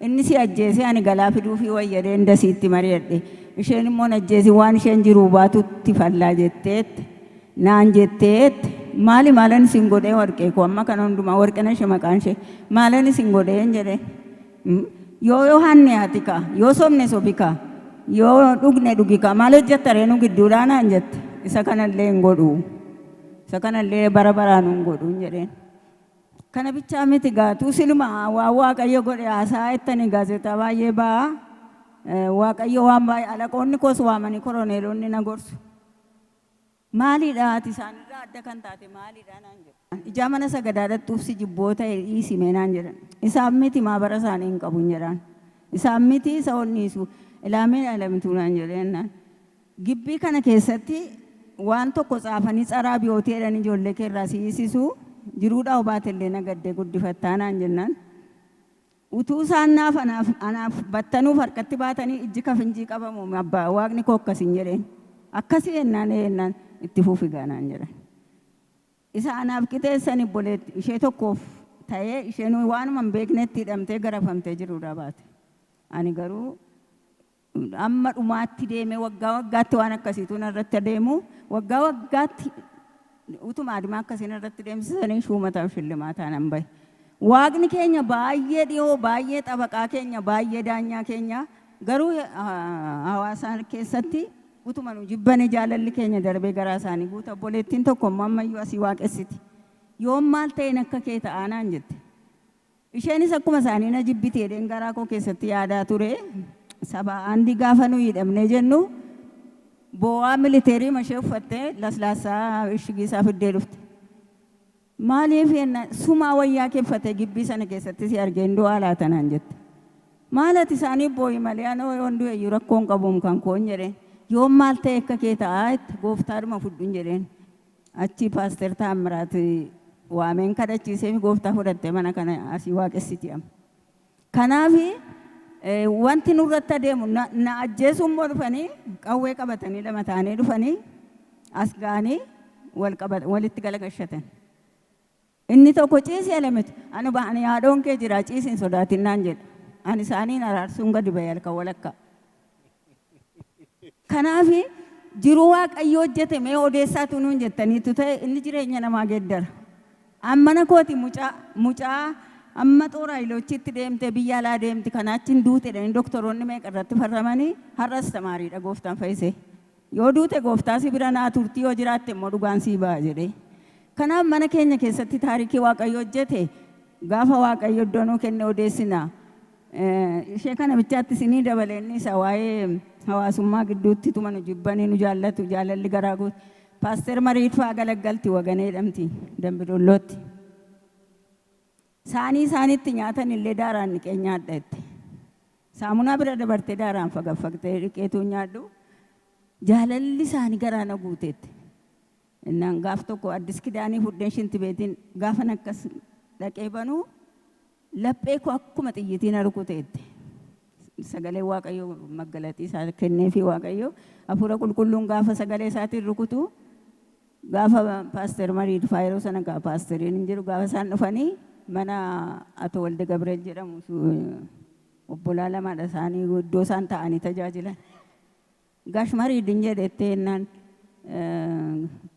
B: Inni si ajjeesee ani galaa fiduu fi wayyadee ndasiitti mari'adhe. Isheen immoo ajjeesi waan isheen jiruu baatutti fallaa jetteetti naan jetteetti maali maalan isin godhee warqee koo amma kana hundumaa warqina ishee maqaan ishee maalan isin godheen jedhe yoo hanne ati kaa yoo somne sobi kaa yoo dhugne dhugi kaa maal hojjettaree nu gidduudhaa naan jette isa kanallee hin godhu isa kanallee bara baraan hin godhu jedheen. Kana bichaa miti gaatuu silma waa waaqayyo godhe haasaa ittanii gaazexaa baay'ee ba'a. Waaqayyo waan baay'ee alaqoonni koos waamanii koroneelonni na gorsu. Maaliidha ati isaanirraa adda kan taate maaliidha naan jedhu. Ijaa mana sagadaadhattuuf si jibboota dhiisime naan jedhan. Isaan miti maabara isaanii hin qabu jedhaan. Isaan miti isa onniisu ilaamee alamituu naan jedheen. Gibbii kana keessatti waan tokko tsaafanii tsaraa biyootii jedhan ijoollee keerraa siisisu. Jiruudhaa hubaatellee nagaddee guddifattaa naan jennaan. Utuu isaan anaaf battanuuf harkatti baatanii ijji kafinjii qabamu abbaa waaqni koo akkasiin jedheen. Akkasii jennaan itti fufigaa naan jedhan. Isa anaaf qixeessan obboleetti ishee tokkoof ta'ee isheen waanuma hin beeknetti hidhamtee garafamtee jiruudhaa baate. Ani garuu amma dhumaatti deemee waggaa waggaatti waan akkasiitu narratti adeemu waggaa waggaatti utuma adimaa akkasiin irratti deemsisanii shuumataaf shillimaataa nan bahe. Waaqni keenya baay'ee dhiyoo baay'ee xabaqaa keenya baay'ee daanyaa keenya garuu hawaasaa keessatti utuma nu jibbanii jaalalli keenya darbee garaa isaanii guuta obboleettiin tokko ammayyuu asii waaqessiti. Yoom maal ta'een akka kee ta'aa naan jette. Isheenis akkuma isaanii na jibbiti jedheen garaa koo keessatti yaadaa ture. Saba andi gaafa nu hidhamnee jennu boo'aa militeerii mashee uffattee laslaasaa ishigiisaa fiddee dhufte. Maaliif sumaa wayyaa keeffatee gibbii sana keessatti si argee indoo haalaata naan jette. Maalati isaanii boo'i malee ana hunduu eeyyuu rakkoon qabuun kan koon jedheen. Yoom maal ta'e akka kee ta'aa itti gooftaadhuma fudhuun jedheen. Achi paaster Taammiraat waameen kadhachiisee gooftaa fudhattee mana kana asii waaqessiti amma. Kanaafi wanti nurratti adeemu na ajjeesuun immoo dhufanii qawwee qabatanii lama ta'anii dhufanii as ga'anii walitti galagashatan. Inni tokko ciisee lamatu ani ba'anii haadhoon kee jira ciisiin sodaatinaan jedha. Ani isaaniin araarsuun gadi ba'e halkan walakka. Kanaafi jiruu waaqayyo hojjete mee odeessaatu nuun jettaniitu ta'e inni jireenya namaa geeddara. Ammana kooti mucaa amma xooraa iloochitti deemte biyya alaa deemti kanaachiin duute jedhanii doktoroonni meeqa irratti farramanii har'as tamaariidha gooftaan fayyise. Yoo duute gooftaa si bira naa turtii yoo jiraatte immoo dhugaan sii ba'a jedhee. Kanaaf mana keenya keessatti taarikii waaqayyo hojjete gaafa waaqayyo iddoo nuu kenne odeessina. Ishee kana bichaatti sinii dabaleenni isa waa'ee hawaasummaa gidduutti tuma nu jibbanii nu jaallatu jaalalli garaa guutu. Paaster Mariitfaa galaggalti waganee jedhamti Dambidollootti. Isaaniitti nyaatan illee daaraan dhiqee nyaadha jette. Saamunaa bira dabartee daaraan fagaffaqtee dhiqeetu nyaadhu. Jaalalli isaanii garaa na guuteetti. Innaan gaaf tokko addis kidaanii fuddeen shinti beetiin gaafan akkas dhaqee banuu laphee koo akkuma xiyyitii na rukuteetti. Sagalee waaqayyo maggalatii isaa kennee fi waaqayyo hafuura qulqulluun gaafa sagalee isaatiin rukutu gaafa paaster Mariitfaa yeroo sana gaa paasteriin hin jiru gaafa isaan dhufanii mana Ato Walde Gabreel jedhamu obbolaa lamaadha isaanii iddoo isaan ta'anii tajaajilan. Gash Mariidin jedhettee jennaan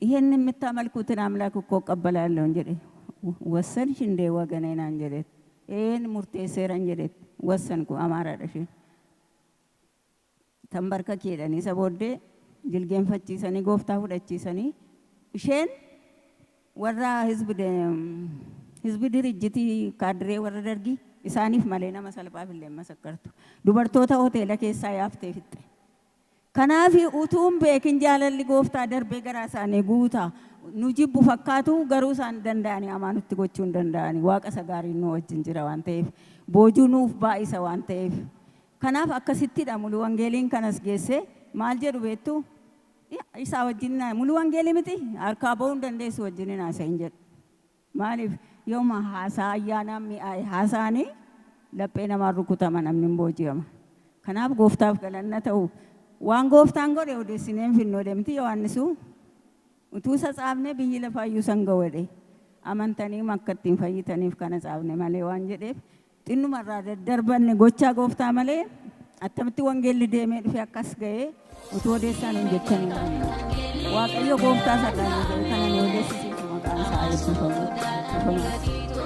B: ይሄን የምታመልኩትን አምላክ እኮ እቀበላለሁ እንጀዴ ወሰንሽ እንደ ወገኔና እንጀዴ ይሄን ሙርቴ ሰረን እንጀዴ ወሰንኩ አማራ ደሽ tambarka keedhanii isa booddee jilgeenfachiisanii gooftaa fudhachiisanii isheen warra hizbi dirijjitii kaadiree warra dargii isaaniif malee nama salphaaf illee masakkartu dubartoota hoteela keessaa yaaftee fixxe. Kanaaf utuun beekin jaalalli gooftaa darbee garaa isaanii guutaa nu jibbu fakkaatu garuu isaan danda'anii amaanutti gochuu hin danda'anii waaqa isa gaariin nu wajjin jira waan ta'eef boojuu nuuf baay'isa waan ta'eef kanaaf akkasittidha mulu wangeeliin kanas geesse maal jedhu beektu isaa wajjin mulu wangeelii miti harkaa ba'uu hin dandeessu wajjin hin haasa'in jedhu maaliif yooma haasaa ayyaanaan mi'aaye haasaanii laphee namaan rukutama namni hin booji'ama kanaaf gooftaaf galanna ta'u waan gooftaan godhe odeessineen finnoo deemti Yohaannisu utuu isa tsaafne biyyi lafaa iyyuu san ga'uudhe amantanii akka ittiin fayyitaniif kana tsaafne malee waan jedheef xinnumarraa daddarbanne gochaa gooftaa malee attamitti wangeelli deemee dhufe akkas ga'ee utuu odeessaan hin jettanii waaqayyo gooftaa sarraa ga'e kana nu odeessisiisu maqaan isaa eebbifamu.